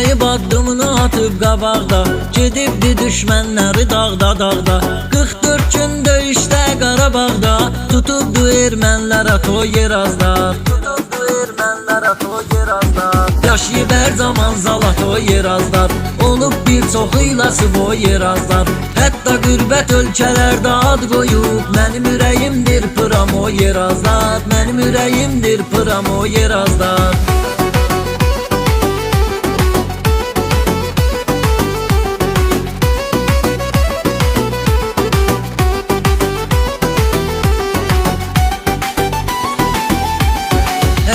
Çəkib addımını atıb qabaqda, gedibdi düşmənləri dağda dağda. 44 gün döyüşdə Qarabağda, tutubdu ermənlərə toy Yerazda. Yaşayıb hər zaman Zalat o Yerazlar, olub bir çoxuyla o Yerazlar. Hətta qürbət ölkələrdə ad qoyub, mənim ürəyimdir pıram o Yerazlar, mənim ürəyimdir pıram o Yerazlar.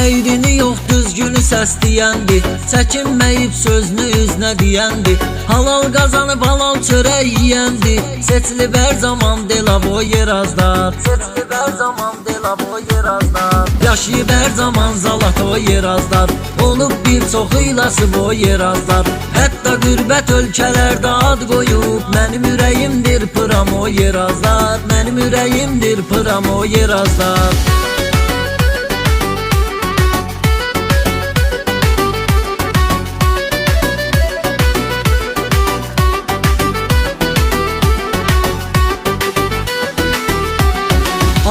Əyrini yox düzgünü səsləyəndi, çəkinməyib sözünü üzünə deyəndi. Halal qazanıb halal çörək yiyəndi, seçilib hər zaman Delav o Yerazlar, seçilib hər zaman Delav o Yerazlar. Yaşayıb hər zaman Zalat o Yerazlar, olub bir çoxuyla o Yerazlar. Hətta qürbət ölkələrdə ad qoyub, mənim ürəyimdir pıram o Yerazlar, mənim ürəyimdir pıram o Yerazlar.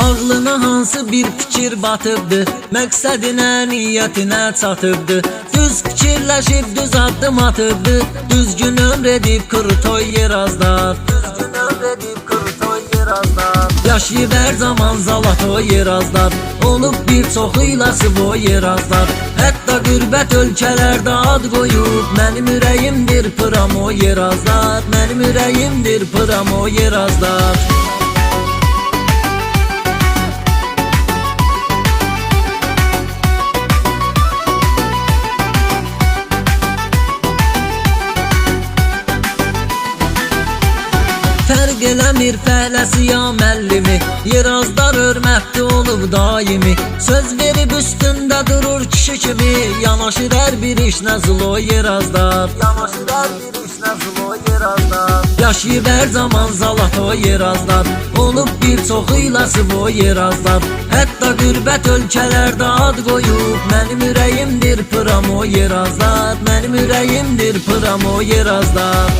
Ağlına hansı bir fikir batıbdı, məqsədinə, niyyətinə çatıbdı. Düz fikirləşib düz addım atıbdı, düzgün ömr edib Qırtoy Yerazlar, düzgün ömr edib Qırtoy Yerazlar. Yaşayıb hər zaman Zalat o Yerazlar, olub bir çoxuyla o Yerazlar. Hətta qürbət ölkələrdə ad qoyub, mənim ürəyimdir pıram o Yerazlar, mənim ürəyimdir pıram o Yerazlar. Fərq eləmir fəhləsi ya məllimi, Yerazlar hörmətli olub daimi. Söz verib üstündə durur kişi kimi, yanaşır hər bir işnə o Yerazlar, yanaşır hər bir işnə o Yerazlar. Yaşayıb hər zaman Zalat o Yerazlar, olub bir çoxuyla o Yerazlar. Hətta qürbət ölkələrdə ad qoyub, mənim ürəyimdir pıram o Yerazlar, mənim ürəyimdir pıram o Yerazlar.